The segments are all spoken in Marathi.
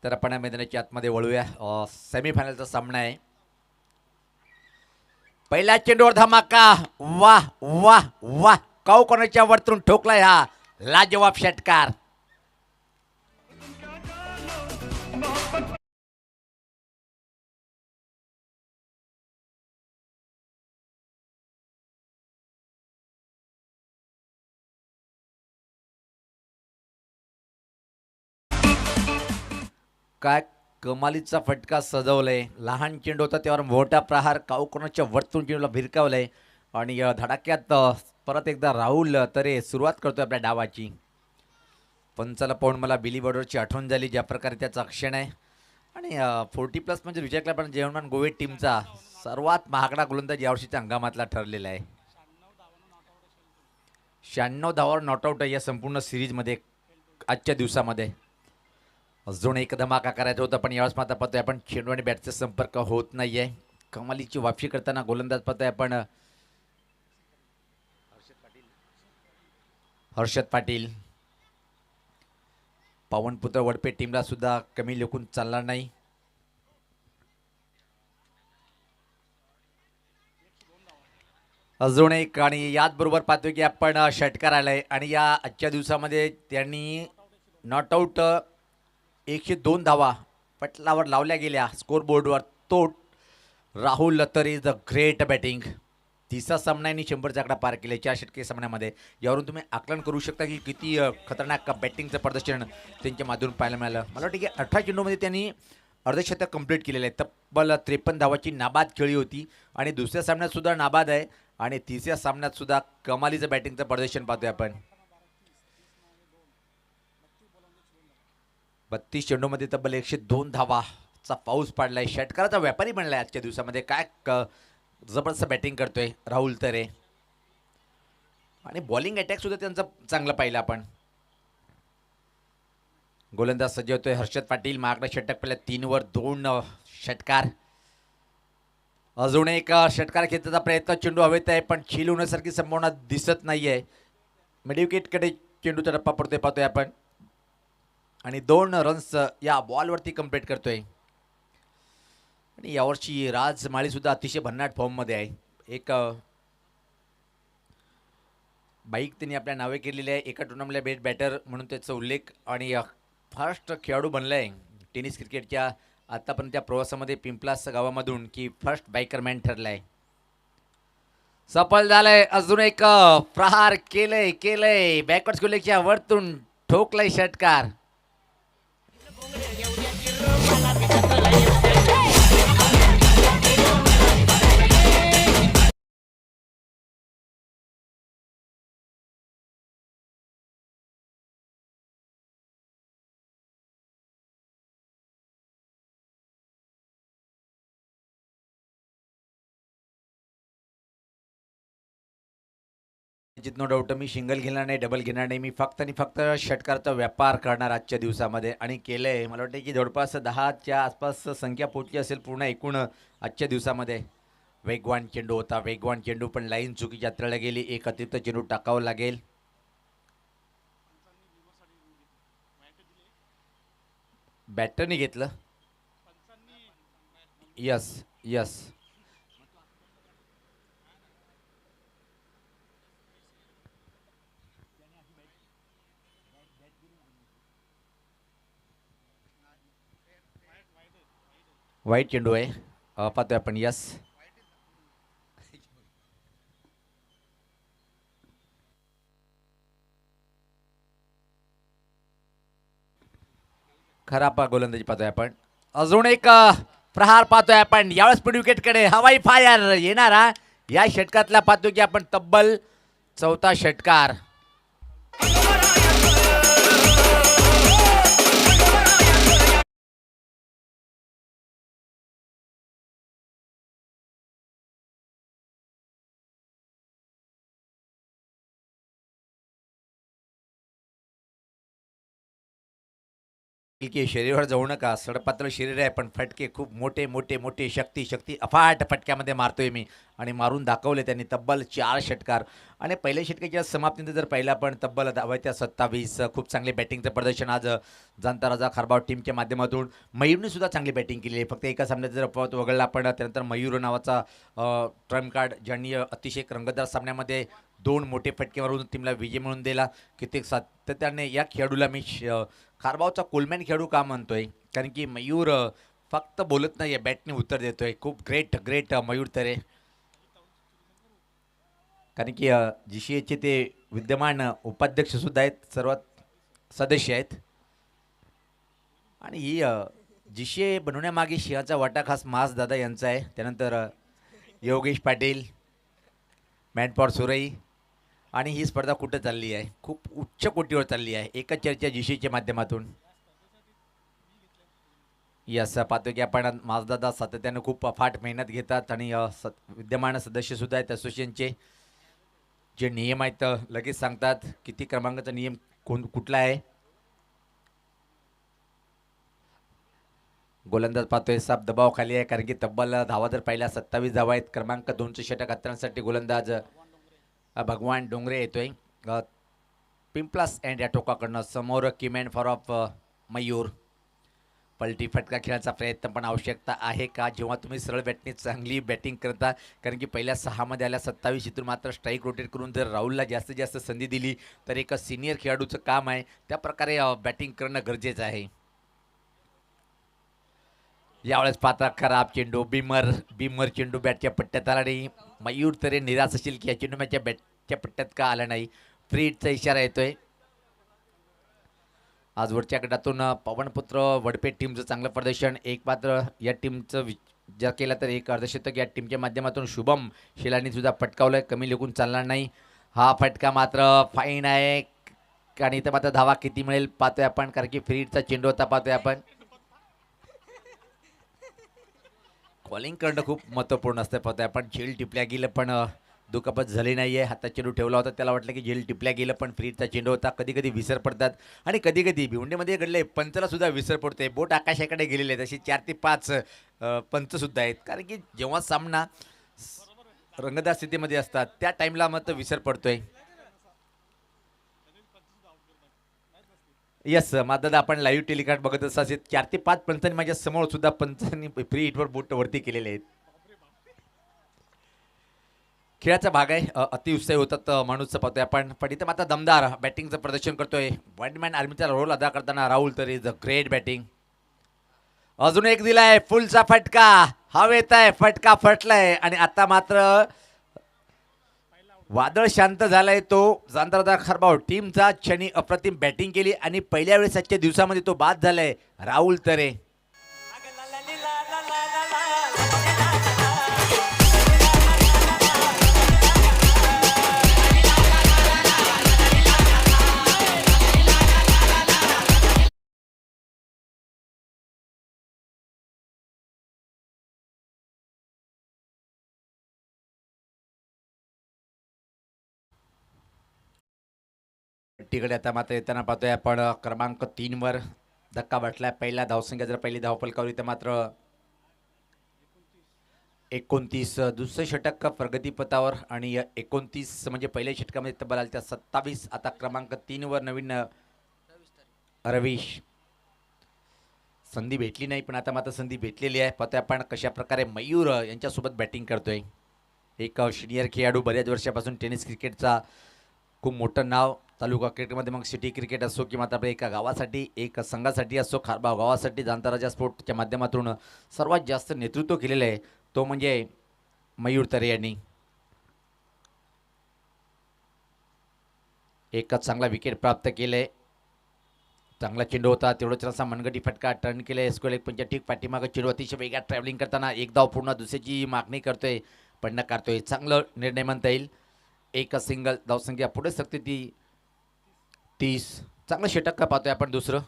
तर आपण या मैदानाच्या आतमध्ये वळूया. सेमीफायनलचा सामना आहे. पहिल्या चेंडूवर धमाका. वाह वाह वाह, काऊ कोणाच्या वरतून ठोकलाय हा लाजवाब षटकार. काय कमालीचा फटका सजवलाय. लहान चेंडू होता त्यावर मोठा प्रहार काऊ कोणाच्या वरतून चेंडूला भिरकावलंय आणि धडाक्यात परत एकदा राहुल तरे सुरुवात करतोय आपल्या डावाची. पंचाला पाहून मला बिली बॉर्डरची आठवण झाली, ज्या प्रकारे त्याचा क्षण आहे. आणि 40+ म्हणजे विचार केला पण जेवणमान गोवे टीमचा सर्वात महागडा गोलंदाज यावर्षीच्या हंगामातला ठरलेला आहे. 96 धावावर नॉट आऊट आहे या संपूर्ण सिरीजमध्ये आजच्या दिवसामध्ये. अजून एक धमाका करायचा होता पण यावेळेस मात्र पाहतोय आपण चेंडू आणि बॅटचा संपर्क होत नाहीये. कमालीची वापसी करताना गोलंदाज पाहतोय आपण हर्षद पाटील. पवनपुत्र वडपे टीमला सुद्धा कमी लेखून चालणार नाही. अजून एक आणि याचबरोबर पाहतोय की आपण षटकार आलाय आणि या आजच्या दिवसामध्ये त्यांनी नॉट आऊट 102 धावा पटलावर लावल्या गेल्या स्कोर बोर्डवर. तो राहुल लतर इज द ग्रेट बॅटिंग. तिसरा सामना यांनी 100चा आकडा पार केला 4 षटके सामन्यामध्ये. यावरून तुम्ही आकलन करू शकता की किती खतरनाक बॅटिंगचं प्रदर्शन त्यांच्या माध्यमातून पाहायला मिळालं. मला वाटतं की 18 चेंडूमध्ये त्यांनी अर्धशतक कंप्लीट केलेलं आहे. तब्बल 53 धावाची नाबाद खेळी होती आणि दुसऱ्या सामन्यात सुद्धा नाबाद आहे आणि तिसऱ्या सामन्यात सुद्धा कमालीचं बॅटिंगचं प्रदर्शन पाहतोय आपण. 32 चेंडूमध्ये तब्बल 102 धावाचा पाऊस पाडलाय. षटकाराचा व्यापारी बनलाय आजच्या दिवसामध्ये. काय जबरदस्त बॅटिंग करतोय राहुल तरे आणि बॉलिंग अटॅक सुद्धा त्यांचा चांगला पाहिला आपण. गोलंदाज सज्ज होतोय हर्षद पाटील. महागडा षटक पहिल्या 3 वर 2 षटकार. अजून एक षटकार खेचण्याचा प्रयत्न. चेंडू हवेत आहे पण झील होण्यासारखी संभावना दिसत नाहीये. मिडविकेटकडे चेंडूचा टप्पा पडतोय पाहतोय आपण आणि 2 रन्स या बॉलवरती कंप्लीट करतोय. आणि यावर्षी राज माळी सुद्धा अतिशय भन्नाट फॉर्ममध्ये आहे. एक बाईक त्यांनी आपल्या नावे केलेली आहे. एका टुर्नामेंटला बेस्ट बॅटर म्हणून त्याचा उल्लेख आणि फर्स्ट खेळाडू बनला आहे टेनिस क्रिकेटच्या आतापर्यंत त्या प्रवासामध्ये पिंपलास गावामधून की फर्स्ट बायकरमॅन ठरलाय. सफल झालंय. अजून एक प्रहार केलंय बॅकवर्ड स्कुलेच्या वरतून ठोकलाय षटकार. नो डाऊट मी सिंगल घेणार नाही, डबल घेणार नाही. मी फक्त आणि फक्त षटकारचा व्यापार करणार आजच्या दिवसामध्ये आणि केलंय. मला वाटतं की जवळपास 10च्या आसपास संख्या पोहोचली असेल पूर्ण एकूण आजच्या दिवसामध्ये. वेगवान चेंडू होता, वेगवान चेंडू पण लाईन चुकीच्या हाताळला गेली. एक अतिरिक्त चेंडू टाकावं लागेल. बॅटरने घेतलं. Yes yes. वाईट चेंडू आहे. पाहतोय आपण. यस. खराब गोलंदाजी पाहतोय आपण. अजून एक प्रहार पाहतोय आपण. यावेळेस पण विकेटकडे हवाई फायर येणारा या षटकातला पाहतोय की आपण तब्बल 4था षटकार. की शरीरावर जाऊ नका, सडपातळ शरीर आहे पण फटके खूप मोठे मोठे मोठे, शक्ती शक्ती अफाट फटक्यामध्ये मारतोय मी आणि मारून दाखवले त्यांनी तब्बल 4 षटकार. आणि पहिल्या षटकाच्या समाप्तीनंतर जर पाहिलं आपण तब्बल धावाच्या 27. खूप चांगले बॅटिंगचं प्रदर्शन आज जाणता राजा खारबाव टीमच्या माध्यमातून. मयूरने सुद्धा चांगली बॅटिंग केली आहे. फक्त एका सामन्यात जर अपवाद वगळला आपण त्यानंतर मयूर नावाचा ट्रम्प कार्ड ज्यांनी अतिशय रंगतदार सामन्यामध्ये 2 मोठे फटके मारून टीमला विजय मिळवून दिला. कित्येक सातत्याने या खेळाडूला मी खारबावचा कोलमॅन खेळाडू का म्हणतोय, कारण की मयूर फक्त बोलत नाही आहे, बॅटने उत्तर देतोय. खूप ग्रेट ग्रेट मयूर तरे. कारण की GCAचे ते विद्यमान उपाध्यक्ष सुद्धा आहेत, सर्वात सदस्य आहेत. आणि ही GCA बनवण्यामागे सिंहाचा वाटा खास मास दादा यांचा आहे. त्यानंतर योगेश पाटील, मॅनपॉवर सुरई. आणि ही स्पर्धा कुठं चालली आहे, खूप उच्च कोटीवर चालली आहे एका चर्चा GCAच्या माध्यमातून. यस, पाहतो की आपण मासदादा सातत्यानं खूप अफाट मेहनत घेतात आणि विद्यमान सदस्यसुद्धा आहेत असोसिएशनचे. जे नियम आहेत लगेच सांगतात किती क्रमांकाचा नियम कुठला आहे. गोलंदाज पाहतोय साप दबाव खाली आहे, कारण की तब्बल धावा जर पाहिल्या 27 धावा आहेत. क्रमांक 2चे षटक हाताळण्यासाठी गोलंदाज भगवान डोंगरे येतोय पिंपलास अँड या टोकाकडनं. समोर किमॅन फॉर ऑफ मयूर. पलटी फटका खेळायचा प्रयत्न पण आवश्यकता आहे का, जेव्हा तुम्ही सरळ बॅटने चांगली बॅटिंग करता. कारण की पहिल्या 6मध्ये आल्या 27 इथून मात्र स्ट्राईक रोटेट करून जर राहुलला जास्तीत जास्त संधी दिली तर एक सिनियर खेळाडूचं काम आहे, त्या प्रकारे बॅटिंग करणं गरजेचं आहे. यावेळेस पाहता खराब चेंडू, बिमर चेंडू बॅटच्या पट्ट्यात आला नाही. मयूर तरी निराश असेल की या चेंडू मॅचच्या बॅटच्या पट्ट्यात का आला नाही. फ्री हिटचा इशारा येतोय. आज वरच्या गटातून पवनपुत्र वडपेट टीमचं चांगलं प्रदर्शन. एक मात्र या टीमचं विचार केला तर एक अर्धशतक या टीमच्या माध्यमातून शुभम शेलानी सुद्धा पटकावलं आहे, कमी लेखून चालणार नाही. हा फटका मात्र फाईन आहे आणि इथं मात्र धावा किती मिळेल पाहतोय आपण, कारण की फ्री हिटचा चेंडू होता पाहतोय आपण. बॉलिंग करणं खूप महत्त्वपूर्ण असतं पाहतोय आपण. झेल टिपल्या गेलं पण दुखापत झाली नाही आहे. हातात चेंडू ठेवला होता, त्याला वाटलं की झेल टिपल्या गेलं पण फ्रीचा चेंडू होता. कधी कधी विसर पडतात आणि कधी कधी भिवंडीमध्ये घडले पंचला सुद्धा विसर पडते. बोट आकाशाकडे गेलेले आहेत, अशी 4 ते 5 पंच सुद्धा आहेत. कारण की जेव्हा सामना रंगतदार स्थितीमध्ये असतात त्या टाइमला मात्र विसर पडतोय. यस मात्र आपण लाईव्ह टेलिकास्ट बघत असेल 4 ते 5 पंचांनी माझ्या समोर सुद्धा पंचांनी फ्री हिटवर बोट वरती केलेले आहेत. खेळाचा भाग आहे, अतिउत्साही होतात माणूसचं पाहतोय आपण. पण इथं मात्र दमदार बॅटिंगचं प्रदर्शन करतोय. वनमॅन आर्मीचा रोल अदा करताना राहुल तर इज अ ग्रेट बॅटिंग. अजून एक दिलाय फुलचा फटका, हवेत आहे, फटका फटलाय आणि आता मात्र वादळ शांत झालाय. तो जांतरदार खारबाव टीमचा क्षणी अप्रतिम बॅटिंग केली आणि पहिल्या वेळेस आजच्या दिवसामध्ये तो बाद झालाय राहुल तरे. तिकडे आता मात्र येताना पाहतोय आपण क्रमांक 3 वर धक्का बसलाय. पहिला धावसंख्या जर पहिली धाव फलकावली तर मात्र 29. दुसरं षटक प्रगतीपथावर आणि 29 म्हणजे पहिल्या षटकामध्ये तब्बल आल्या त्या 27. आता क्रमांक 3 वर नवीन रवीश. संधी भेटली नाही पण आता मात्र संधी भेटलेली आहे. पाहतोय आपण कशा प्रकारे मयूर यांच्यासोबत बॅटिंग करतोय. एक सिनियर खेळाडू, बऱ्याच वर्षापासून टेनिस क्रिकेटचा खूप मोठं नाव तालुका क्रिकेटमध्ये, मग सिटी क्रिकेट असो किंवा आपल्या एका गावासाठी एक संघासाठी असो, खारबाव गावासाठी जाणता राजा स्पोर्टच्या माध्यमातून सर्वात जास्त नेतृत्व केलेलं आहे तो म्हणजे मयूर तरे यांनी. एक चांगला विकेट प्राप्त केले. चांगला चेंडू होता, तेवढं छानसा मनगटी फटका टर्न केले. स्कोर 1 पंच ठीक पाठीमागं चेंडू अतिशय वेगात ट्रॅव्हलिंग करताना एक धाव पूर्ण, दुसऱ्याची मागणी करतोय पण नकारतोय. चांगलं निर्णय म्हणता येईल. एक सिंगल धावसंख्या पुढे सकते ती 30. चांगलं षटक का पाहतोय आपण दुसरं.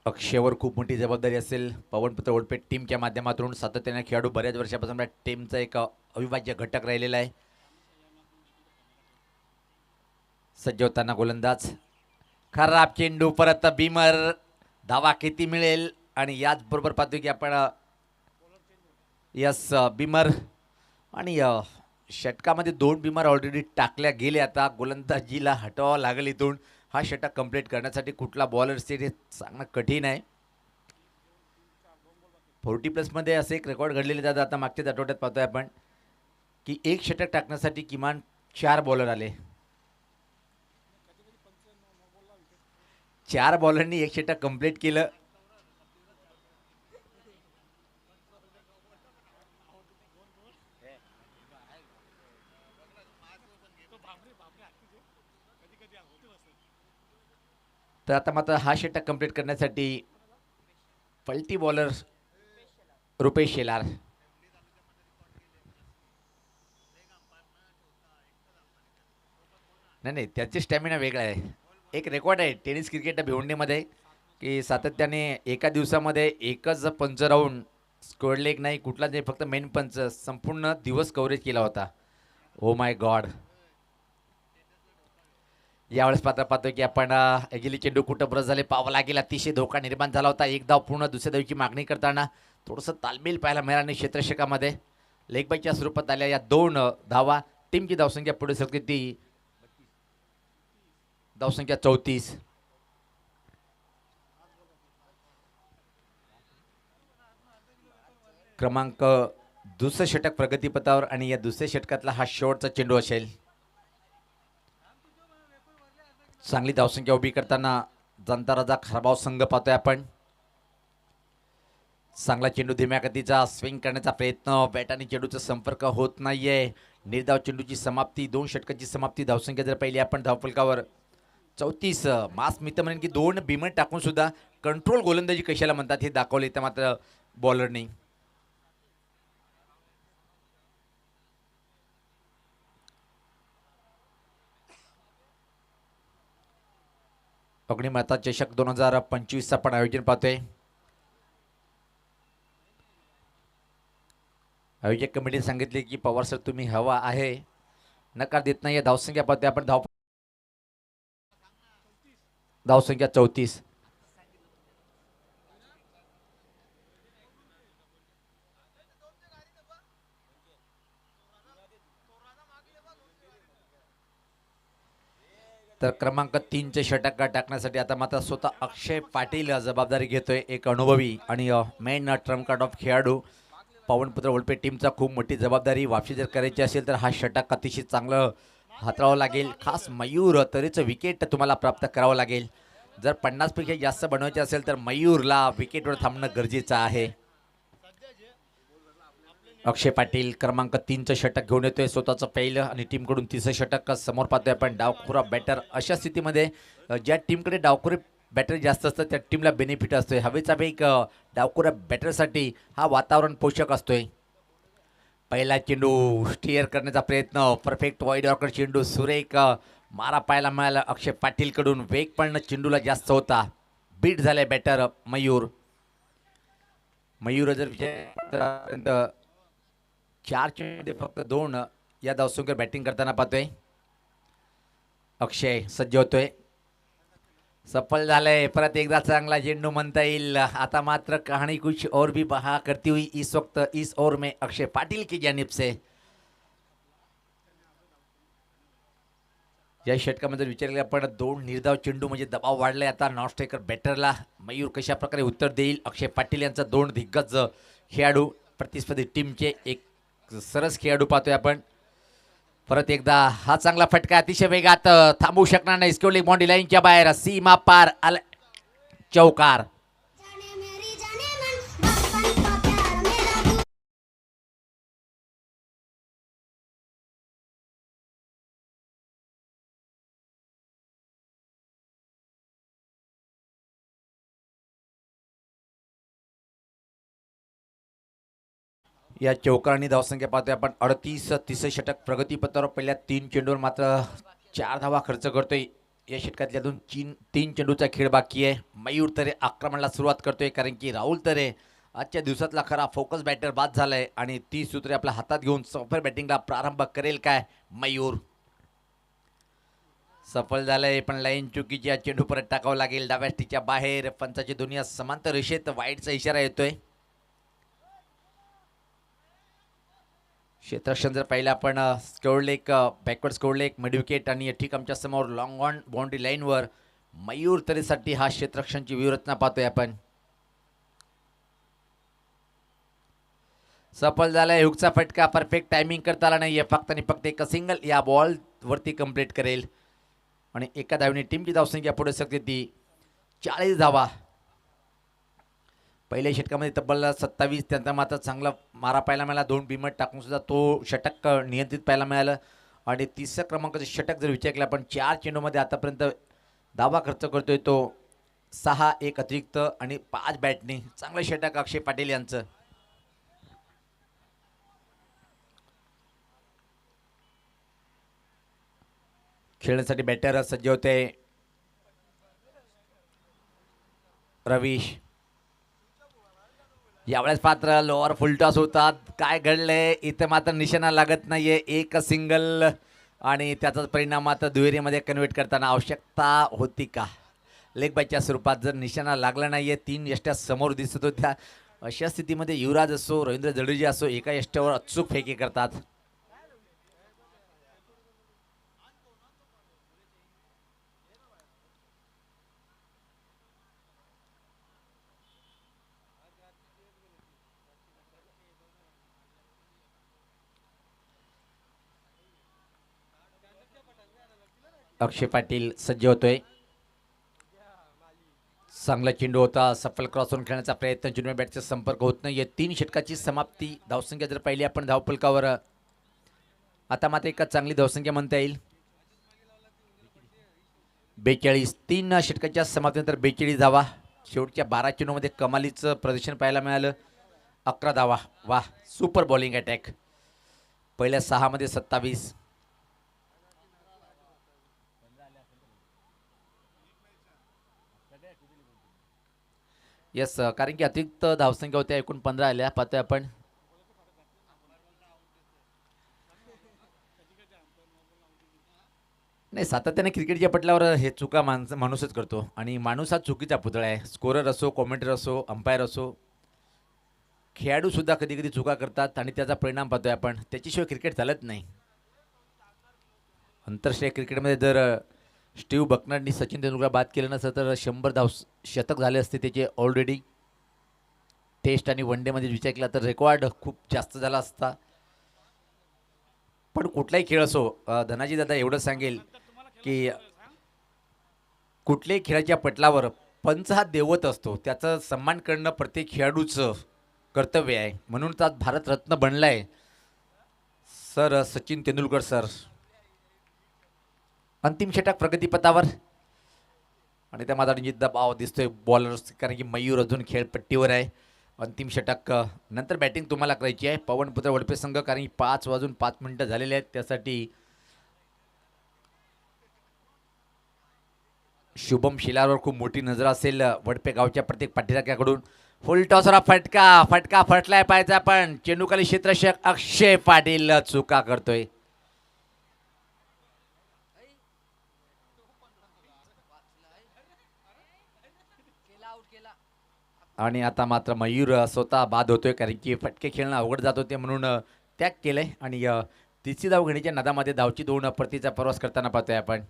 अक्षयवर खूप मोठी जबाबदारी असेल. पवनपुत्र ओलपेट टीमच्या माध्यमातून सातत्याने खेळाडू बऱ्याच वर्षापासून टीमचा एक अविभाज्य घटक राहिलेला आहे. सज्ज होताना गोलंदाज, खराब चेंडू, परत बीमर, धावा किती मिळेल? आणि याचबरोबर पाहतो की आपण यस बीमर आणि षटकामध्ये 2 बीमर ऑलरेडी टाकल्या गेले. आता गोलंदाजीला हटवावं लागेल इथून. हा षटक कंप्लीट करण्यासाठी कुठला बॉलर सेट हे सांगणं कठीण आहे. 40+ असे एक रेकॉर्ड घडलेले जातात. आता मागच्याच आठवड्यात पाहतोय आपण की एक षटक टाकण्यासाठी किमान 4 बॉलर आले. 4 बॉलरनी एक षटक कंप्लीट केलं. तर आता मात्र हा षटक कंप्लीट करण्यासाठी पलटी बॉलर रुपेश शेलार. नाही, त्याची स्टॅमिना वेगळा आहे. एक रेकॉर्ड आहे टेनिस क्रिकेट भिवंडीमध्ये की सातत्याने एका दिवसामध्ये एकच पंच राहून स्क्वेअर लेग नाही, कुठलाच नाही, फक्त मेन पंच संपूर्ण दिवस कव्हरेज केला होता. Oh my God. यावेळेस पाहतोय की आपण गेली चेंडू कुठं ब्रश झाले, पावा लागेल, अतिशय धोका निर्माण झाला होता. एक धाव पूर्ण दुसऱ्या धावची मागणी करताना थोडंसं तालमेल पाहायला मिळालं क्षेत्ररक्षकामध्ये. लेगबाईच्या स्वरूपात आल्या या 2 धावा. टीमची धावसंख्या पुढे सरकते ती धावसंख्या 34. क्रमांक दुसरं षटक प्रगतीपथावर आणि या दुसऱ्या षटकातला हा शेवटचा चेंडू असेल. चांगली धावसंख्या उभी करताना जनता राजा खरबाव संघ पाहतोय आपण. चांगला चेंडू धीम्या गतीचा स्विंग करण्याचा प्रयत्न, बॅट आणि चेंडूचा संपर्क होत नाहीये. निर्धाव चेंडूची समाप्ती, 2 षटकाची समाप्ती. धावसंख्या जर पाहिली आपण धावफलकावर 34. मास मित्र म्हणेन की 2 बिमर टाकून सुद्धा कंट्रोल गोलंदाजी कशाला म्हणतात हे दाखवले तर मात्र बॉलरनी. अग्निमाता चषक 2025 आपण आयोजन पाहतोय. आयोजक कमिटीने सांगितले की पवार सर तुम्ही हवा आहे, नकार देत नाही. धावसंख्या पाहतोय आपण. धावसंख्या 34. तर क्रमांक 3चे षटक टाकण्यासाठी आता मात्र स्वतः अक्षय पाटील जबाबदारी घेतोय. एक अनुभवी आणि मेन ट्रम्प कार्ड ऑफ खेळाडू. पवनपुत्र ओलपे टीमचा खूप मोठी जबाबदारी. वापसी जर करायची असेल तर हा षटक अतिशय चांगलं हाताळावं लागेल. खास मयूर तरीचं विकेट तुम्हाला प्राप्त करावं लागेल. जर 50 पेक्षा जास्त बनवायचे असेल तर मयूरला विकेटवर थांबणं गरजेचं आहे. अक्षय पाटील क्रमांक 3चं षटक घेऊन येतोय. स्वतःचं पहिलं आणि टीमकडून 3रं षटक समोर पाहतोय आपण. डावखुरा बॅटर अशा स्थितीमध्ये ज्या टीमकडे डावखुरे बॅटर जास्त असतात त्या टीमला बेनिफिट असतोय. हवेचा वेग डावखुरा बॅटरसाठी हा वातावरण पोषक असतोय. पहिला चेंडू स्टिअर करण्याचा प्रयत्न, परफेक्ट वाईड ऑर्कर चेंडू, सुरेख मारा पाहायला मिळाला अक्षय पाटीलकडून. वेग पण चेंडूला जास्त होता. बीट झालाय बॅटर मयूर. जर विचार 4 चेंडूमध्ये फक्त 2 या धावसंख्येवर बॅटिंग करताना पाहतोय. अक्षय सज्ज होतोय. सफल झालंय. परत एकदा चांगला चेंडू म्हणता येईल. आता मात्र कहाणी कुछ और भी बहा करती हुई इस वक्त इस ओवर में अक्षय पाटिल की जानिब से. या षटकामध्ये विचार केला आपण 2 निर्धाव चेंडू म्हणजे दबाव वाढलाय आता नॉन स्ट्रायकर बॅटरला. मयूर कशा प्रकारे उत्तर देईल? अक्षय पाटील यांचा 2 दिग्गज खेळाडू प्रतिस्पर्धी टीमचे एक सरस खेळाडू पाहतोय आपण. परत एकदा हा चांगला फटका अतिशय वेगात थांबवू शकणार नाही. स्क्वेअर लेग बाउंड्री लाईनच्या बाहेर सीमा पार आला चौकार. या चौकारांनी धावसंख्या पाहतोय आपण 38. 30 षटक प्रगतीपथावर पहिल्या 3 चेंडूवर मात्र 4 धावा खर्च करतोय या षटकातल्या तीन चेंडूचा खेळ बाकी आहे. मयूर तरे आक्रमणाला सुरुवात करतोय कारण की राहुल तरे आजच्या दिवसातला खरा फोकस बॅटर बाद झालाय आणि 30 सूत्रे आपल्या हातात घेऊन सफर बॅटिंगला प्रारंभ करेल काय मयूर. सफल झालंय पण लाईन चुकीची. चेंडू परत टाकावं लागेल डाव्या स्टिकच्या बाहेर. पंचाची दुनिया समांतर रेषेत वाईटचा इशारा येतोय. क्षेत्ररक्षण जर पाहिलं आपण score leg backward score leg mid wicket आणि ठीक आमच्या समोर लॉंग ऑन बाउंड्री लाईनवर मयूर तरेसाठी हा क्षेत्ररक्षणची व्यूहरचना पाहतोय आपण. सफल झालाय. हुकचा फटका परफेक्ट टायमिंग करता आला नाहीये. फक्त आणि फक्त एक सिंगल या बॉल वरती कंप्लीट करेल आणि एका धावेने टीमची धावसंख्या पुढे सकते ती 40 धावा. पहिल्या षटकामध्ये तब्बल 27. त्यांचा मात्र चांगला मारा पाहायला मिळाला. 2 बिमट टाकून सुद्धा तो षटक नियंत्रित पाहायला मिळालं आणि तिसऱ्या क्रमांकाचं षटक जर विचार केला आपण 4 चेंडूमध्ये आतापर्यंत धावा खर्च करतोय तो 6 एक अतिरिक्त आणि 5 बॅटने. चांगलं षटक अक्षय पाटील यांचं. खेळण्यासाठी बॅटर सज्ज होते रवीश. यावेळेस पात्र लोअर फुलटॉस होतात. काय घडलंय इथं मात्र निशाणा लागत नाहीये. एक सिंगल आणि त्याचाच परिणाम मात्र दुहेरीमध्ये कन्व्हर्ट करताना आवश्यकता होती का. लेग बायच्या स्वरूपात जर निशाणा लागला नाहीये 3 यष्ट्या समोर दिसत होत्या. अशा स्थितीमध्ये युवराज असो रवींद्र जडेजा असो एका यष्ट्यावर अचूक फेकी करतात. अक्षय पाटील सज्ज होतोय. चांगला चेंडू होता. सफल क्रॉसवरून खेळण्याचा प्रयत्न. जुन्या बॅटचा संपर्क होत नाहीये. 3 षटकाची समाप्ती. धावसंख्या जर पाहिली आपण धावफलकावर आता मात्र एका चांगली धावसंख्या म्हणता येईल 42. 3 षटकाच्या समाप्तीनंतर 42 धावा. शेवटच्या 12 चेंडूमध्ये कमालीचं प्रदर्शन पाहायला मिळालं. 11 धावा. वा सुपर बॉलिंग अटॅक. पहिल्या 6 मध्ये 27. यस कारण की अतिरिक्त धावसंख्या होत्या एकूण 15 आल्या पाहतोय आपण. नाही सातत्याने क्रिकेटच्या पटलावर हे चुका माणूसच करतो आणि माणूस हा चुकीचा पुतळा आहे. स्कोरर असो कॉमेंटर असो अंपायर असो खेळाडू सुद्धा कधी कधी चुका करतात आणि त्याचा परिणाम पाहतोय आपण. त्याच्याशिवाय क्रिकेट चालत नाही. आंतरराष्ट्रीय क्रिकेटमध्ये जर स्टीव्ह बकनरनी सचिन तेंडुलकर बाद केलं नसतं तर 100 शतक झाले असते त्याचे ऑलरेडी. टेस्ट आणि वन डेमध्ये विचार केला तर रेकॉर्ड खूप जास्त झाला असता. पण कुठलाही खेळ असो धनाजी दादा एवढं सांगेल की कुठल्याही खेळाच्या पटलावर पंच हा देवत असतो. त्याचा सन्मान करणं प्रत्येक खेळाडूचं कर्तव्य आहे. म्हणून आज भारतरत्न बनलाय सर सचिन तेंडुलकर सर. अंतिम षटक प्रगतीपथावर आणि त्या मात्र दबाव दिसतोय बॉलर कारण की मयूर अजून खेळपट्टीवर आहे. अंतिम षटक नंतर बॅटिंग तुम्हाला करायची आहे. पवनपुत्र वडपे संघ कारण की 5:05 झालेले आहेत. त्यासाठी शुभम शिलारवर खूप मोठी नजर असेल वडपे गावच्या प्रत्येक पाठीराख्याकडून. फुल टॉसरा फटका फटलाय पाहिजे पण चेंडूखाली क्षेत्ररक्षक अक्षय पाटील चुका करतोय. आणि आता मात्र मयूर स्वतः बाद होतोय कारण की फटके खेळणं अवघड जात होते म्हणून त्याग केलंय आणि तिसरी धाव घेण्याच्या नादामध्ये धावची 2 परतीचा प्रवास करताना पाहतोय आपण.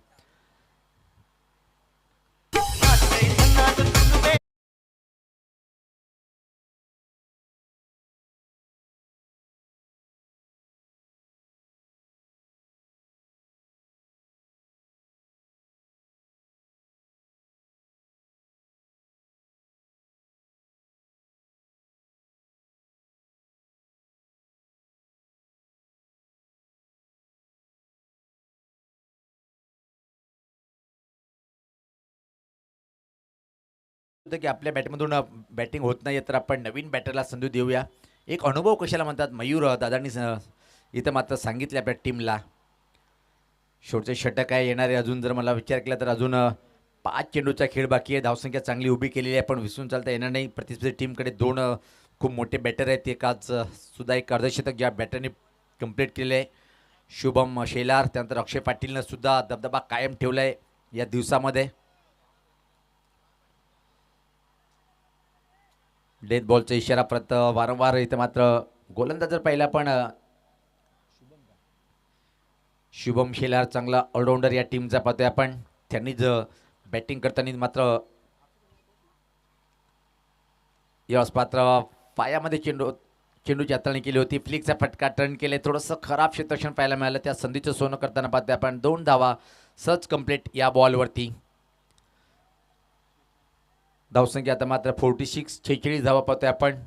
की आपल्या बॅटमधून बॅटिंग होत नाही तर आपण नवीन बॅटरला संधी देऊया. एक अनुभव कशाला म्हणतात मयूर दादांनी इथं मात्र सांगितलं आपल्या टीमला. शेवटचे षटक आहे येणारे. अजून जर मला विचार केला तर अजून 5 चेंडूचा खेळ बाकी आहे. धावसंख्या चांगली उभी केलेली आहे, पण विसरून चालता येणार नाही. प्रतिस्पर्धी टीमकडे 2 खूप मोठे बॅटर आहेत. एक आज सुद्धा एक अर्धशतक ज्या बॅटरने कंप्लीट केले आहे, शुभम शेलार. त्यानंतर अक्षय पाटीलनं सुद्धा दबदबा कायम ठेवला आहे या दिवसामध्ये. डेथ बॉलचा इशारा परत वारंवार इथं. मात्र गोलंदाज जर पाहिला पण शुभम शेलार चांगला ऑलराऊंडर या टीमचा पाहतोय आपण. त्यांनीच बॅटिंग करताना मात्र यश पात्र पायामध्ये चेंडूची हाताळणी केली होती. फ्लिकचा फटका टर्न केले. थोडंसं खराब क्षेत्ररक्षण पाहायला मिळालं. त्या संधीचं सोनं करताना पाहतोय आपण. 2 धावा सहज कंप्लीट या बॉलवरती. धावसंख्या आता मात्र 46 धावा पाहतोय आपण.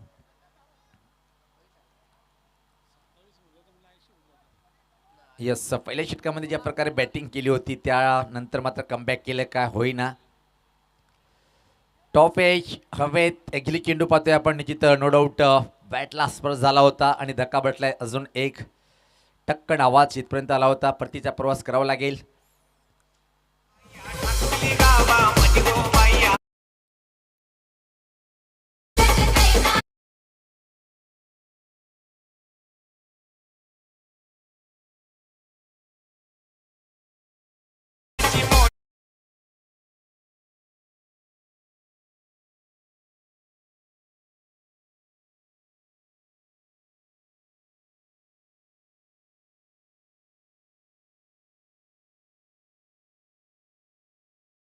यस, पहिल्या षटकामध्ये ज्या प्रकारे बॅटिंग केली होती त्यानंतर मात्र कमबॅक केलं, काय होईना. टॉप एज हवेत ॲक्च्युली चेंडू पाहतोय आपण. निश्चित नो डाऊट बॅटला स्पर्श झाला होता आणि धक्का बसलाय. अजून एक टक्कन आवाज इथपर्यंत आला होता. परतीचा प्रवास करावा लागेल.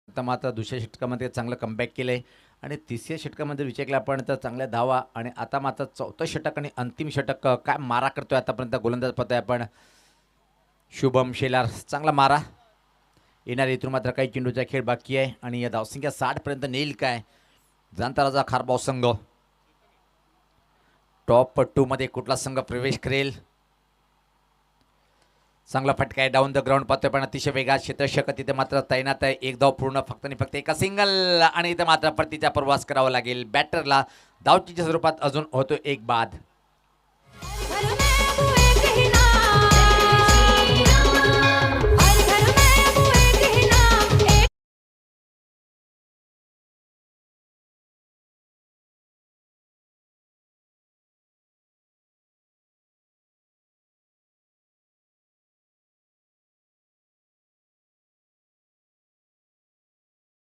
आता मात्र दुसऱ्या षटकामध्ये चांगलं कमबॅक केलं आहे आणि तिसऱ्या षटकामध्ये विचार केला आपण तर चांगल्या धावा. आणि आता मात्र चौथं षटक आणि अंतिम षटक काय मारा करतोय आतापर्यंत गोलंदाज पाहतोय आपण. शुभम शेलार चांगला मारा. येणारे इथून मात्र काही चेंडूचा खेळ बाकी आहे आणि या धावसंख्या 60 नेईल काय जाणताराचा खारबाव संघ. टॉप 2 मध्ये कुठला संघ प्रवेश करेल. चांगला फटका आहे. डाऊन द ग्राउंड पाहतोय पण अतिशय वेगात क्षेत्ररक्षक तिथे मात्र तैनात आहे. एक धाव पूर्ण फक्त आणि फक्त एका सिंगल. आणि इथं मात्र परतीचा प्रवास करावा लागेल बॅटरला. धावचीच्या स्वरूपात अजून होतो एक बाद.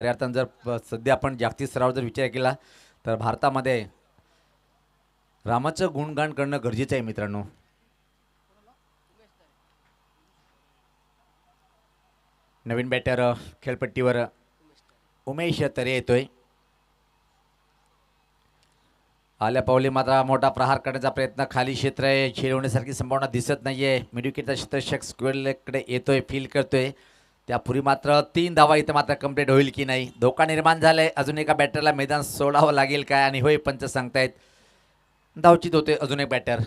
अर्थानं जर सध्या आपण जागतिक स्तरावर जर विचार केला तर भारतामध्ये रामाचं गुणगान करणं गरजेचं आहे मित्रांनो. नवीन बॅटर खेळपट्टीवर उमेश तरे येतोय. आल्या पावली मात्र मोठा प्रहार करण्याचा प्रयत्न. खाली क्षेत्र आहे, खेळवण्यासारखी संभावना दिसत नाहीये. मिडविकेटचा क्षेत्ररक्षक स्क्वेअरकडे येतोय, फील करतोय. त्यापूर्वी मात्र 3 धावा इथं मात्र कंप्लीट होईल की नाही. धोका निर्माण झालाय. अजून एका बॅटरला मैदान सोडावं लागेल काय. आणि होय, पंच सांगतायत धावचित होते अजून एक बॅटर.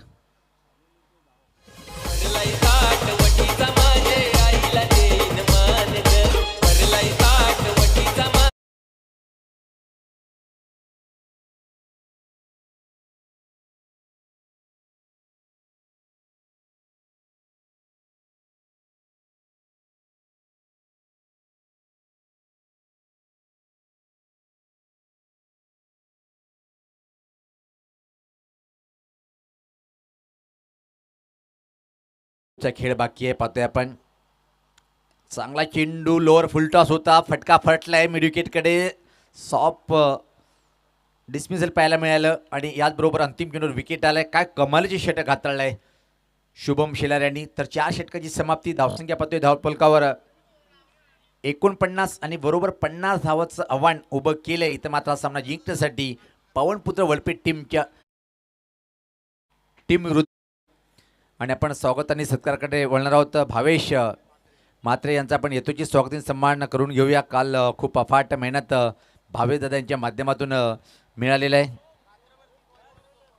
खेळ बाकी आहे पाहतोय आपण. चांगला चेंडू लोअर फुलटॉस होता. फटका फटलाय मिडविकेटकडे. सॉफ्ट डिसमिसल पाहायला मिळालं आणि याचबरोबर अंतिम चेंडूवर विकेट आलाय. काय कमालीचे षटक हाताळलंय शुभम शेलार यांनी. तर 4 षटकाची समाप्ती. धावसंख्या पाहतोय धावफलकावर 49 आणि बरोबर 50 धावाचं आव्हान उभं केलंय. इथं मात्र हा सामना जिंकण्यासाठी पवनपुत्र वलपेट टीम विरुद्ध. आणि आपण स्वागत आणि सत्काराकडे वळणार आहोत. भावेश म्हात्रे यांचा आपण यथोचित स्वागतीन सन्मान करून घेऊया. काल खूप अफाट मेहनत भावेश दादा यांच्या माध्यमातून मिळालेलं आहे.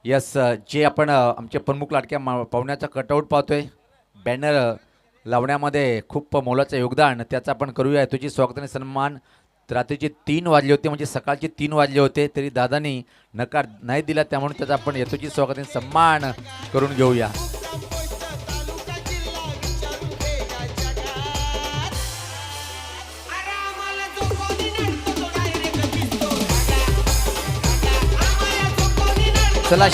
यस, जे आपण आमचे प्रमुख लाडक्या पाहुण्याचा कटआउट पाहतोय, बॅनर लावण्यामध्ये खूप मोलाचं योगदान, त्याचं आपण करूया यथोचित स्वागत आणि सन्मान. रात्रीचे 3 वाजले होते, म्हणजे सकाळचे 3 वाजले होते, तरी दादांनी नकार नाही दिला. त्यामुळे त्याचा आपण यथोचित स्वागत आणि सन्मान करून घेऊया. चला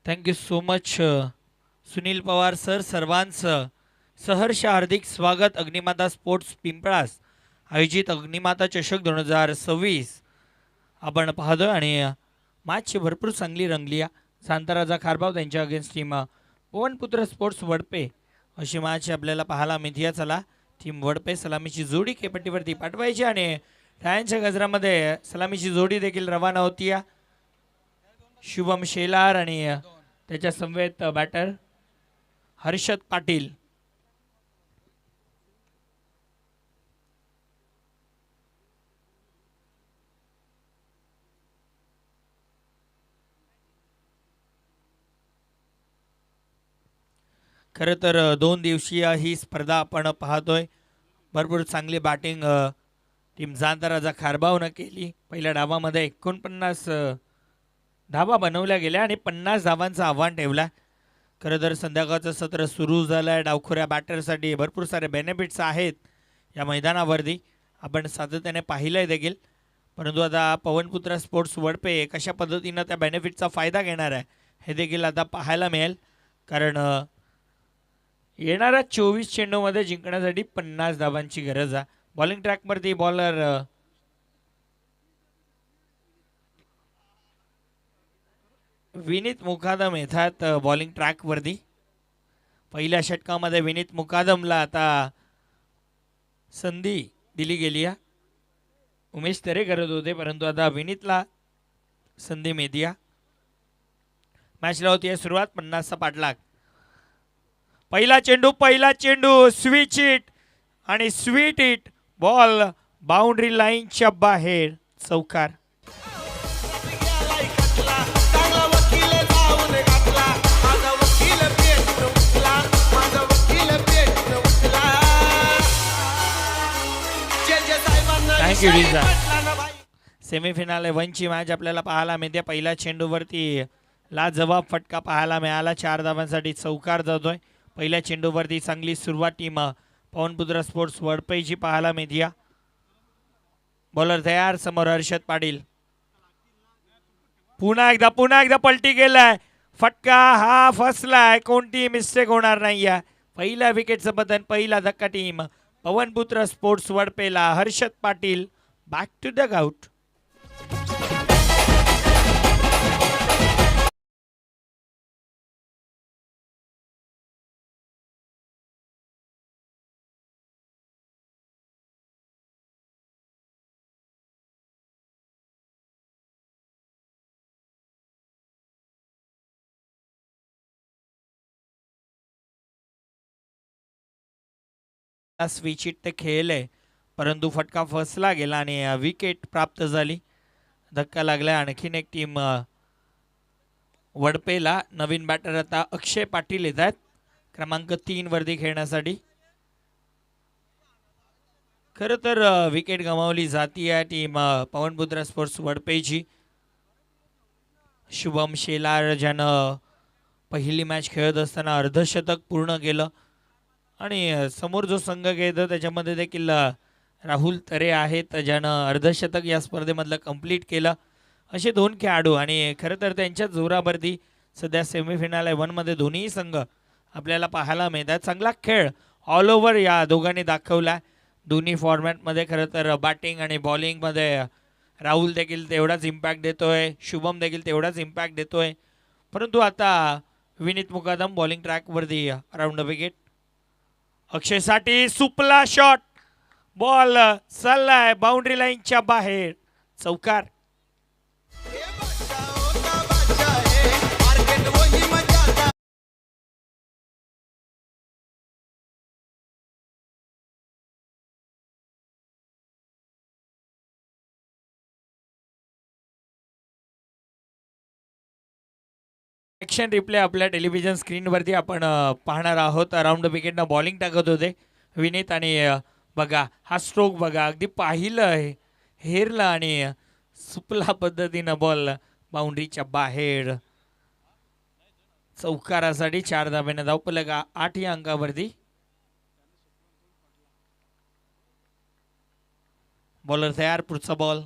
thank you so much Sunil Pawar sir. सर्वांचं सहर्ष हार्दिक स्वागत अग्निमाता स्पोर्ट्स पिंपळास आयोजित अग्निमाता चषक 2026 आपण पाहतोय. आणि मॅच भरपूर चांगली रंगली आहे. शांताराजा खारबाव त्यांच्या against team Pawanputra sports Wadpe अशी मॅच आपल्याला पाहायला मिळते. चला टीम वडपे सलामीची जोडी खेपट्टीवरती पाठवायची आणि टाळ्यांच्या गजरामध्ये सलामीची जोडी देखील रवाना होती. शुभम शेलार आणि त्याच्या समवेत बॅटर हर्षद पाटील. खरं तर 2 दिवसीय ही स्पर्धा आपण पाहतोय. भरपूर चांगली बॅटिंग टीम जांताराजा खारबावनं केली. पहिल्या डावामध्ये 49 धावा बनवल्या गेल्या आणि 50 धावांचं आव्हान ठेवलं. खरं तर संध्याकाळचं सत्र सुरू झालं आहे. डावखुऱ्या बॅटरसाठी भरपूर सारे बेनिफिट्स आहेत या मैदानावरती, आपण सातत्याने पाहिलं देखील. परंतु आता पवनपुत्र स्पोर्ट्स वडपे कशा पद्धतीनं त्या बेनिफिटचा फायदा घेणार आहे हे देखील आता पाहायला मिळेल. कारण येणाऱ्या 24 चेंडूमध्ये जिंकण्यासाठी 50 धावांची गरज आहे. बॉलिंग ट्रॅकवरती बॉलर विनीत मुकादम येतात बॉलिंग ट्रॅकवरती. पहिल्या षटकामध्ये विनीत मुकादमला आता संधी दिली गेली आहे. उमेश तरे करत होते परंतु आता विनीतला संधी मिळते. मॅचला होती आहे सुरुवात. 50चा पाठलाग. पहिला चेंडू स्विच इट आणि स्वीट इट. बॉल बाउंड्री लाईनच्या बाहेर. चौकार. थँक्यू रिजा. सेमीफिनाल 1ची मॅच आपल्याला पाहायला मिळते. पहिल्या चेंडूवरती लाजवाब फटका पाहायला मिळाला. 4 धावांसाठी चौकार जातोय. पहिल्या चेंडूवरती चांगली सुरुवात टीम पवनपुत्र स्पोर्ट्स वडपईची पाहायला मिळते. बॉलर तयार. समोर हर्षद पाटील. पुन्हा एकदा पलटी गेलाय. फटका हा फसलाय. कोणती मिस्टेक होणार नाही. पहिल्या विकेटचं पतन. पहिला धक्का team Pawanputra sports Vadpela. Harshad Patil back to the out. Switch it ते खेळले परंतु फटका फसला गेला आणि विकेट प्राप्त झाली. धक्का लागला. आणखीन एक टीम वडपेला. नवीन बॅटर आता अक्षय पाटील येत आहेत क्रमांक 3 वरती खेळण्यासाठी. खरं तर विकेट गमावली जाती आहे टीम पवनपुत्र स्पोर्ट्स वडपेची. शुभम शेलार ज्यानं पहिली मॅच खेळत असताना अर्धशतक पूर्ण केलं आणि समोर जो संघ खेळतो त्याच्यामध्ये देखील राहुल तरे आहेत ज्यानं अर्धशतक या स्पर्धेमधलं कंप्लीट केलं. असे 2 खेळाडू आणि खरं तर त्यांच्या जोरावरती सध्या सेमीफिनाल 1मध्ये दोन्ही संघ आपल्याला पाहायला मिळतात. चांगला खेळ ऑल ओव्हर या दोघांनी दाखवला. दोन्ही फॉर्मॅटमध्ये खरं तर बॅटिंग आणि बॉलिंगमध्ये राहुल देखील तेवढाच इम्पॅक्ट देतोय. शुभम देखील तेवढाच इम्पॅक्ट देतोय. परंतु आता विनीत मुकादम बॉलिंग ट्रॅकवरती अराउंड द विकेट. अक्षयसाठी सुपला शॉट. बॉल चाललाय बाउंड्री लाईनच्या बाहेर. चौकार. ॲक्शन रिप्ले आपल्या टेलिव्हिजन स्क्रीनवरती आपण पाहणार आहोत. अराउंड द विकेटनं बॉलिंग टाकत होते विनीत आणि बघा हा स्ट्रोक बघा, अगदी पाहिलं हेरलं आणि सुपला पद्धतीनं बॉल बाउंड्रीच्या बाहेर. चौकारासाठी 4 धाब्याने धावफलक 8 या अंकावरती. बॉलर तयार, पुढचा बॉल.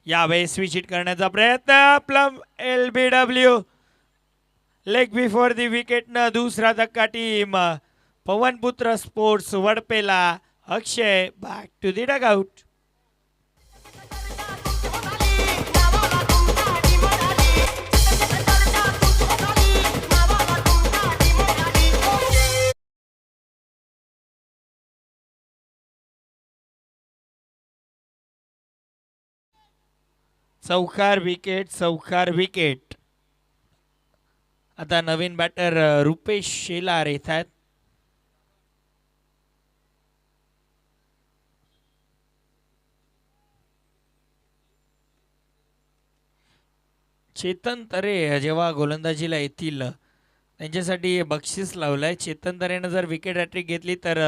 यावेळेस स्विच हिट करण्याचा प्रयत्न, प्लम LBW leg before the wicket न दुसरा धक्का team Pawanputra sports Vadpela. Akshay back to the dugout. चौकार विकेट, चौकार विकेट. आता नवीन बॅटर रुपेश शेलार येत आहेत. चेतन तरे जेव्हा गोलंदाजीला येतील त्यांच्यासाठी बक्षीस लावलंय. चेतन तरेनं जर विकेट हॅट्रिक घेतली तर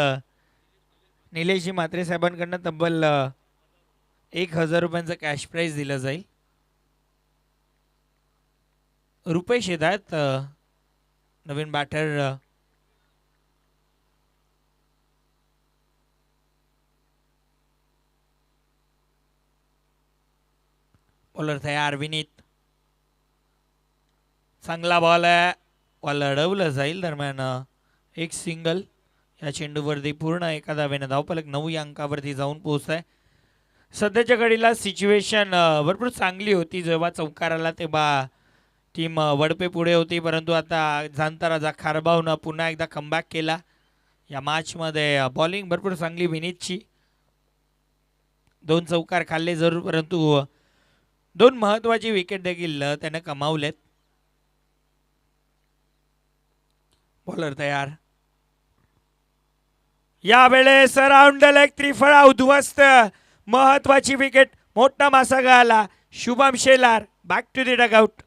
निलेशजी म्हात्रे साहेबांकडनं तब्बल 1000 रुपयांचं कॅश प्राईज दिलं जाईल. रुपेश येत आहेत नवीन बॅटर. बॉलर तयार विनीत. चांगला बॉल आहे, बॉल अडवलं जाईल. दरम्यान एक सिंगल या चेंडूवरती पूर्ण एका धाब्याने धावफलक 9 या अंकावरती जाऊन पोहोचत आहे. सध्याच्या घडीला सिच्युएशन भरपूर चांगली होती. जेव्हा चौकाराला तेव्हा टीम वडपे पुढे होती, परंतु आता जाणता खारबावनं पुन्हा एकदा कमबॅक केला. या मॅचमध्ये बॉलिंग भरपूर चांगली विनीतची. 2 चौकार खाल्ले जरूर, परंतु 2 महत्त्वाची विकेट देखील त्याने कमावलेत. बॉलर तयार. यावेळेस राऊंड द लेग त्रिफळा उद्ध्वस्त. महत्वाची विकेट, मोठा मासा गळाला. Shubham Shelar back to the dugout.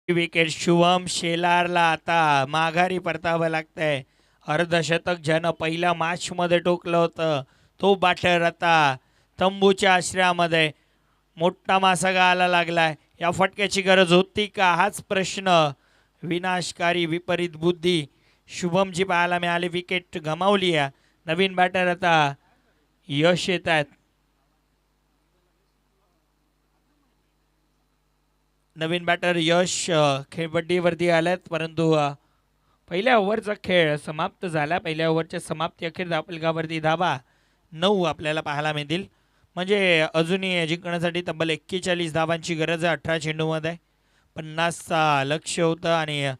Wicket Shubham शेलारला आता माघारी परतावं लागतंय. अर्धशतक ज्यानं पहिल्या मॅचमध्ये टोकलं होतं तो बॅटर आता तंबूच्या आश्रयामध्ये मोठा मासा गळायला लागलाय. या फटक्याची गरज होती का, हाच प्रश्न. विनाशकारी विपरीत बुद्धी शुभमची पाहायला मिळाली. विकेट गमावली आहे. नवीन बॅटर आता यश येत आहेत. नवीन बॅटर यश खेळपट्टीवरती आल्यात, परंतु पहिल्या ओव्हरचा खेळ समाप्त झाला. पहिल्या ओव्हरच्या समाप्ती अखेर धावफलकावरती धाबा 9 आपल्याला पाहायला मिळतील. म्हणजे अजूनही जिंकण्यासाठी तब्बल 41 धावांची गरज आहे. 18 चेंडूमध्ये 50चा लक्ष होतं आणि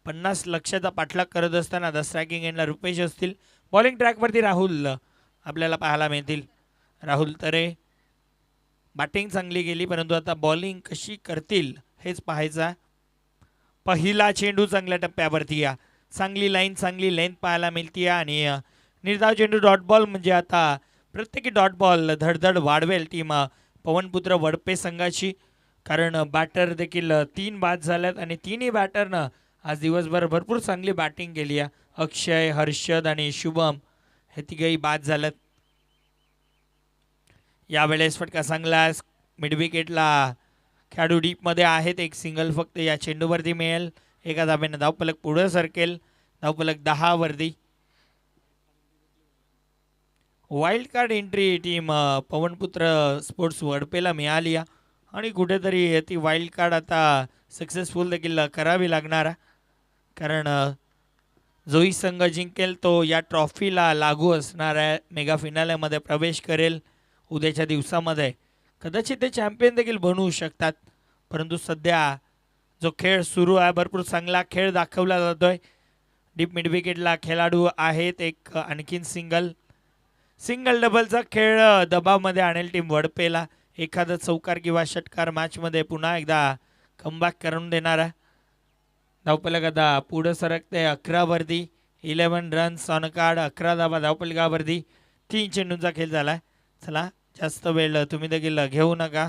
50 लक्षाचा पाठलाग करत असताना द स्ट्रायकिंग एंडला रुपेश असतील. बॉलिंग ट्रॅकवरती राहुल आपल्याला पाहायला मिळतील. राहुल तरे. बॅटिंग चांगली गेली, परंतु आता बॉलिंग कशी करतील हेच पाहायचं. पहिला चेंडू चांगल्या टप्प्यावरती या. चांगली लाईन, चांगली लेंथ पाहायला मिळते आणि निर्धाव चेंडू डॉट बॉल. म्हणजे आता प्रत्येकी डॉट बॉल धडधड वाढवेल टीम पवनपुत्र वडपे संघाची. कारण बॅटर देखील 3 बाद झाल्यात आणि 3ही बॅटरनं आज दिवसभर भरपूर चांगली बॅटिंग केली आहे. अक्षय, हर्षद आणि शुभम हे तिघही बाद झाल्यात. यावेळेस फटका चांगला. मिड विकेटला खेळाडू डीपमध्ये आहेत. एक सिंगल फक्त या चेंडूवरती मिळेल. एका धाब्याने धावफलक पुढे सरकेल. धावफलक 10 वरती. Wild card entry team Pawanputra sports Vadpela मिळाली आणि कुठेतरी ती वाईल्ड कार्ड आता सक्सेसफुल देखील करावी लागणार. कारण जोही संघ जिंकेल तो या ट्रॉफीला लागू असणाऱ्या मेगा फिनालेमध्ये प्रवेश करेल उद्याच्या दिवसामध्ये. कदाचित ते चॅम्पियन देखील बनवू शकतात, परंतु सध्या जो खेळ सुरू आहे भरपूर चांगला खेळ दाखवला जातोय. डीप मिड विकेटला खेळाडू आहेत. एक आणखीन सिंगल डबलचा खेळ दबावमध्ये आणेल टीम वडपेला. एखादा चौकार किंवा षटकार मॅचमध्ये पुन्हा एकदा कमबॅक करून देणार आहे. धावफलक पुढे सरकते 11वरती. 11 रन्स ऑन कार्ड, 11 धावा धावफलकावरती. 3 चेंडूंचा खेळ झालाय. चला जास्त वेळ तुम्ही देखील घेऊ नका.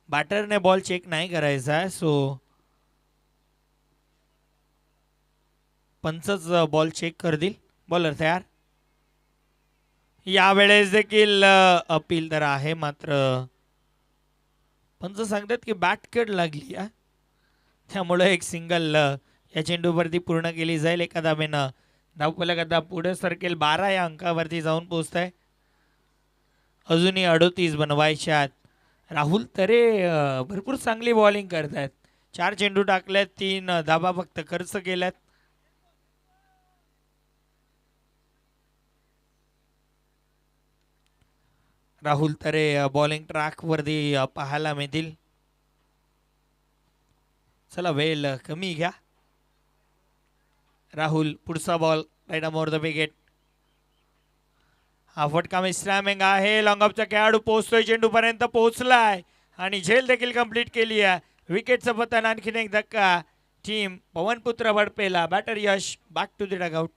बॅटरने बॉल चेक नाही करायचा आहे, सो पंचच बॉल चेक करतील. बॉलर तयार. यावेळेस देखील अपील तर आहे, मात्र पंच सांगतात की बॅट कट लागली आहे, त्यामुळे एक सिंगल या चेंडूवरती पूर्ण केली जाईल. एका धावेनं धावफलक पुढे सरकेल. 12 या अंकावरती जाऊन पोहोचत आहे. अजूनही 38 बनवायचे आहेत. राहुल तरे भरपूर चांगली बॉलिंग करतायत. 4 चेंडू टाकल्यात, 3 धाबा फक्त खर्च केल्यात. राहुल तरे बॉलिंग ट्रॅक वरती पाहायला मिळतील. चला वेळ कमी घ्या. राहुल पुढचा ball right more the wicket. हा फटका मिसलॅमिंग आहे. लॉंग ऑफचा खेळाडू पोहोचतोय, चेंडू पर्यंत पोहोचलाय आणि झेल देखील कंप्लीट केली आहे. विकेटचं पतन. आणखीन एक धक्का team Pawanputra Vadpela. Batter Yash back to the dugout.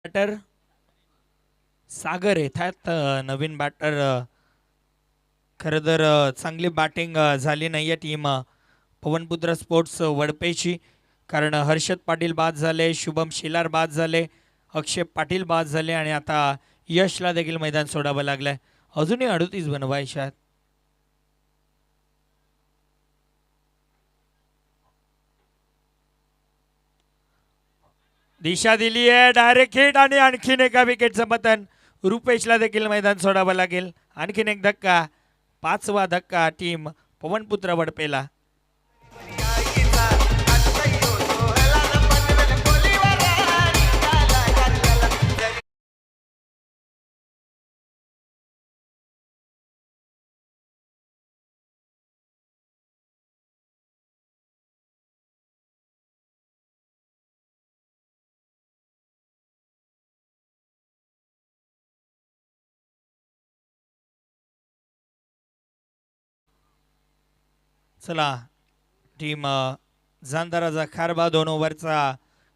Batter Sagar येतात. नवीन बॅटर. खरं तर चांगली बॅटिंग झाली नाही आहे टीम पवनपुत्र स्पोर्ट्स वडपेची, कारण हर्षद पाटील बाद झाले, शुभम शेलार बाद झाले, अक्षय पाटील बाद झाले आणि आता यशला देखील मैदान सोडावं लागलंय. अजूनही 38 बनवायचे आहेत. दिशा दिली आहे, डायरेक्ट हिट आणि आणखीन एका विकेटचं पतन. रुपेशला देखील मैदान सोडावं लागेल. आणखीन एक धक्का, 5वा धक्का टीम पवनपुत्र वडपेला. चला टीम जांधाराचा खारबा 2 ओव्हरचा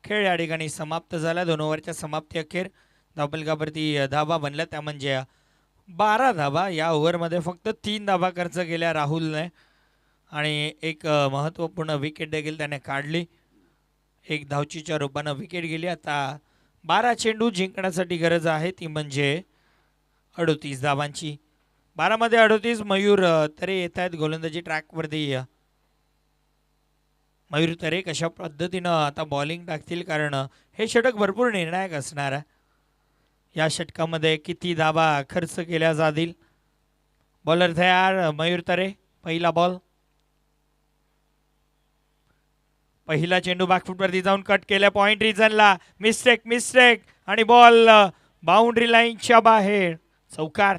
खेळ या ठिकाणी समाप्त झाला. 2 ओव्हरच्या समाप्ती अखेर धावफलकावरती धावा बनल्या, त्या म्हणजे 12 धावा. या ओव्हरमध्ये फक्त 3 धावा खर्च केल्या राहुलने आणि एक महत्त्वपूर्ण विकेट देखील त्याने काढली. एक धावचीच्या रूपानं विकेट गेली. आता 12 चेंडू जिंकण्यासाठी गरज आहे, ती म्हणजे 38 धावांची. 12 मध्ये 38. मयूर तरे येत आहेत गोलंदाजी ट्रॅकवरती. मयूर तरे कशा पद्धतीनं आता बॉलिंग टाकतील, कारण हे षटक भरपूर निर्णायक असणार आहे. या षटकामध्ये किती धावा खर्च केल्या जातील. बॉलर तयार. मयूर तरे. पहिला बॉल. पहिला चेंडू बॅकफुटवरती जाऊन कट केल्या पॉइंट रिजनला. मिस्टेक आणि बॉल बाउंड्री लाईनच्या बाहेर. चौकार.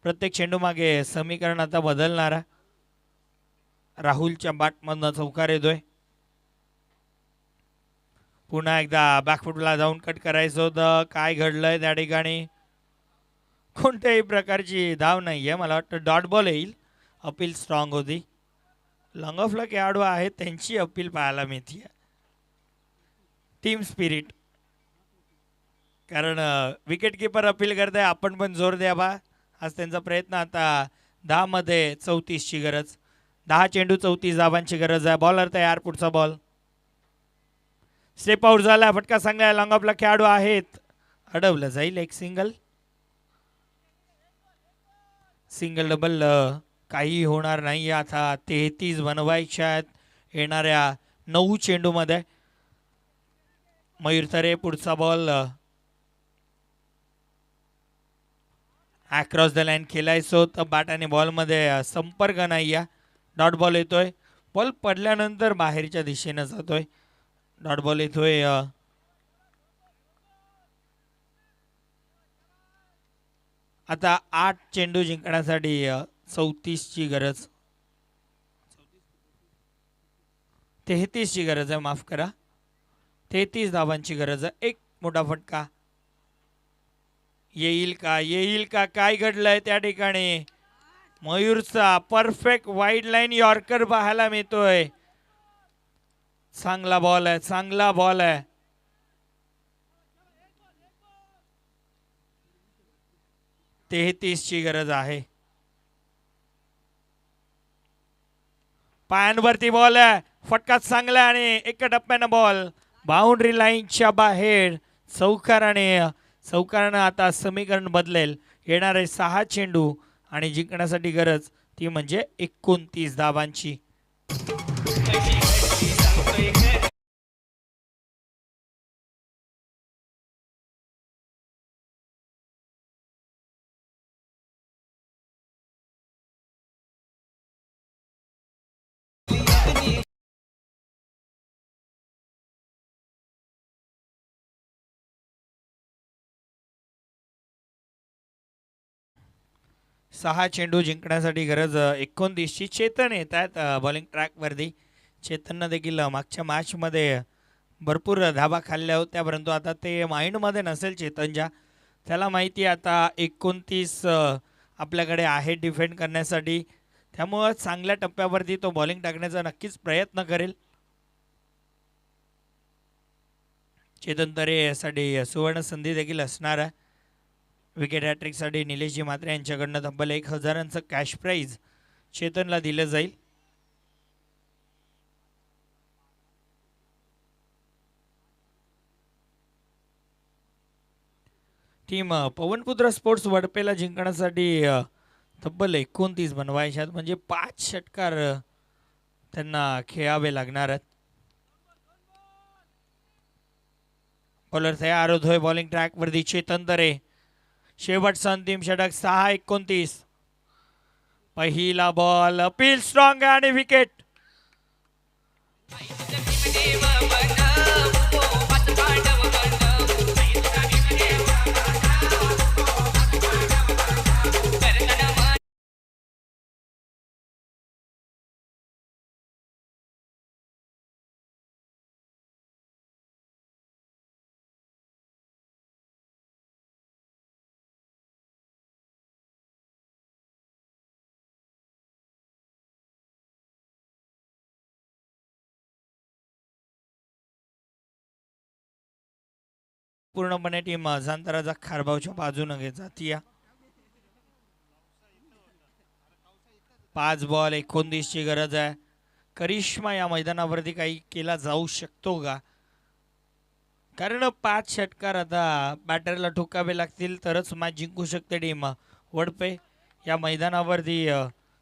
प्रत्येक चेंडू मागे समीकरण आता बदलणार आहे. राहुलच्या बॅटमधनं चौकार येतोय. पुन्हा एकदा बॅकफुटला जाऊन कट करायचं होतं. काय घडलंय त्या ठिकाणी. कोणत्याही प्रकारची धाव नाही आहे. मला वाटतं डॉट बॉल येईल. अपील स्ट्रॉंग होती. लॉंग ऑफला खेळाडू आहेत, त्यांची अपील पाहायला मिळते. Team spirit. कारण विकेट किपर अपील करताय, आपण पण जोर द्यावा आज त्यांचा प्रयत्न. आता 10 मध्ये 34ची गरज. 10 चेंडू 34 धावांची गरज आहे. बॉलर तयार. पुढचा बॉल. स्टेप आउट झाला, फटका चांगला, लॉंग ऑफला खेळाडू आहेत, अडवलं जाईल. एक सिंगल डबल काही होणार नाही. आता 33 बनवायच्या आहेत येणाऱ्या 9 चेंडूमध्ये. मयूर तरे पुढचा बॉल अक्रॉस द लाईन खेळायचो तर बॅट आणि बॉलमध्ये संपर्क नाही आहे. डॉट बॉल येतोय, बॉल पडल्यानंतर बाहेरच्या दिशेनं जातोय. डॉट बॉल येतोय. आता 8 चेंडू जिंकण्यासाठी 34ची गरज, 33ची गरज आहे, माफ करा, 33 धावांची गरज आहे. एक मोठा फटका येईल का? काय घडलंय त्या ठिकाणी? मयूरचा परफेक्ट वाईड लाईन यॉर्कर पाहायला मिळतोय. चांगला बॉल आहे. 33ची गरज आहे. पायांवरती बॉल आहे, फटका चांगला आणि एका टप्प्यानं बॉल बाउंड्री लाईनच्या बाहेर. चौकारानं आता समीकरण बदलेल. येणारे 6 चेंडू आणि जिंकण्यासाठी गरज ती म्हणजे 29 धावांची. सहा चेंडू जिंकण्यासाठी गरज 29ची. चेतन येत आहेत बॉलिंग ट्रॅकवरती. चेतननं देखील मागच्या मॅचमध्ये भरपूर धाबा खाल्ल्या होत्या, परंतु आता ते माइंडमध्ये नसेल चेतनच्या. त्याला माहिती आता 29 आपल्याकडे आहे डिफेंड करण्यासाठी, त्यामुळं चांगल्या टप्प्यावरती तो बॉलिंग टाकण्याचा नक्कीच प्रयत्न करेल. चेतन तरे यासाठी सुवर्ण संधी देखील असणार आहे. विकेट हॅट्रिकसाठी निलेशजी म्हात्रे यांच्याकडनं तब्बल 1000चं कॅश प्राईज चेतनला दिलं जाईल. टीम पवनपुत्र स्पोर्ट्स वडपेला जिंकण्यासाठी तब्बल 29 बनवायच्यात, म्हणजे 5 षटकार त्यांना खेळावे लागणार आहेत. बॉलर तयार होतोय बॉलिंग ट्रॅकवरती. चेतन तरे शेवटचा अंतिम षटक. 6-29. पहिला बॉल अपील स्ट्रॉंग आणि विकेट. पूर्णपणे टीम अजांतराचा खारबावच्या बाजूने घेत जातीया. 5 बॉल 29ची गरज आहे. करिश्मा या मैदानावरती काही केला जाऊ शकतो का? कारण 5 षटकार आता बॅटरला ठोकावे लागतील तरच मॅच जिंकू शकते टीम वडपे. या मैदानावरती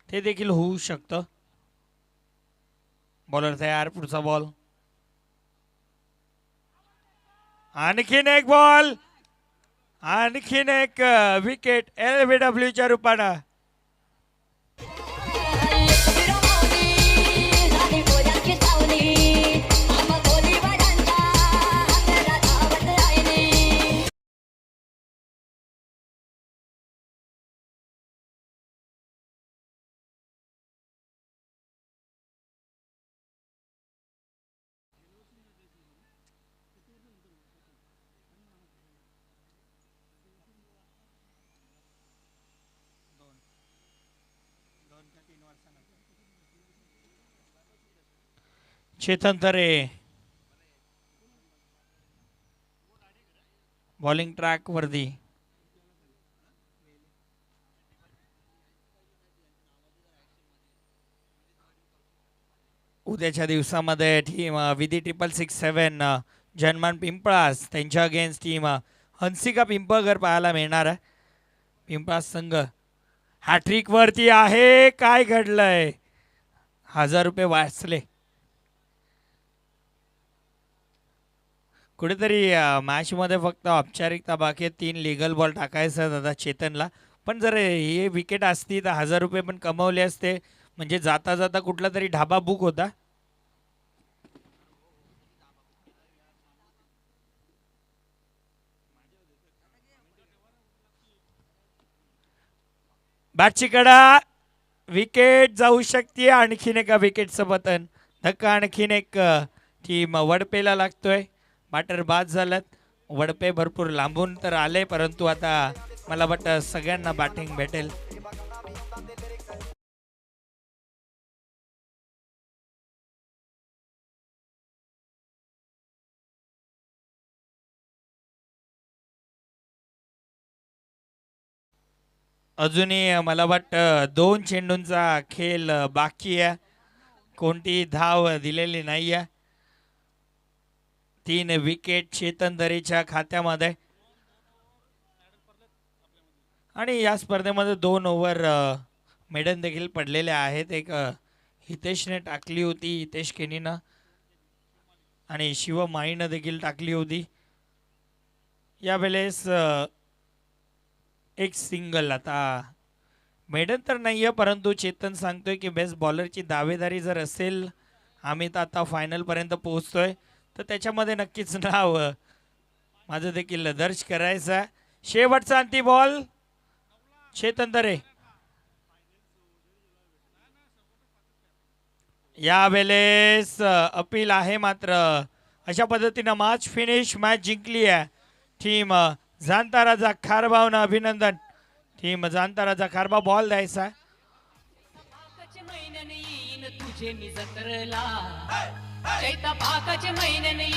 ते देखील होऊ शकतं. बॉलर तयार, पुढचा बॉल. आणखीन एक बॉल, आणखीन एक विकेट LBWच्या रूपानं. चेतन तरे बॉलिंग ट्रॅक वरती. उद्याच्या दिवसामध्ये टीम विधी 667 जनमान पिंपळास त्यांच्या अगेन्स्ट टीम हंसिका पिंपळकर पाहायला मिळणार आहे. पिंपळास संघ हॅट्रिक वरती आहे. काय घडलंय? 1000 रुपये वाचले. कुठेतरी मॅच मध्ये फक्त औपचारिकता बाकी आहे. 3 लिगल बॉल टाकायचा आहे दादा चेतनला. पण जर हे विकेट असती तर 1000 रुपये पण कमवले असते. म्हणजे जाता जाता कुठला तरी ढाबा बुक होता. बॅटची कडा, विकेट जाऊ शकते. आणखीन एका विकेटचं पतन. धक्का आणखीन एक टीम वडपेला लागतोय. बॅटर बाद झाल्यात. वडपे भरपूर लांबून तर आले, परंतु आता मला वाटतं सगळ्यांना बॅटिंग भेटेल. अजूनही मला वाटतं 2 चेंडूंचा खेळ बाकी आहे. कोणती धाव दिलेली नाही आहे. 3 विकेट चेतन दरेच्या खात्यामध्ये. आणि या स्पर्धेमध्ये 2 ओव्हर मेडन देखील पडलेले आहेत. एक हितेशने टाकली होती, हितेश केनीनं, आणि शिवमाईनं देखील टाकली होती. यावेळेस एक सिंगल. आता मेडन तर नाही आहे, परंतु चेतन सांगतोय की बेस्ट बॉलरची दावेदारी जर असेल, आम्ही तर आता फायनलपर्यंत पोहोचतोय, तर त्याच्यामध्ये नक्कीच नाव माझं देखील दर्ज करायचं आहे. शेवटचा अंतिम बॉल चेतन दरे. यावेळेस अपील आहे. मात्र अशा पद्धतीनं मॅच फिनिश, मॅच जिंकली आहे टीम जाणता राजा खारबावनं. अभिनंदन टीम जाणता राजा खारबा. बॉल द्यायचा. तुझे मी जत्रला चैता पाकाचे महिन्याने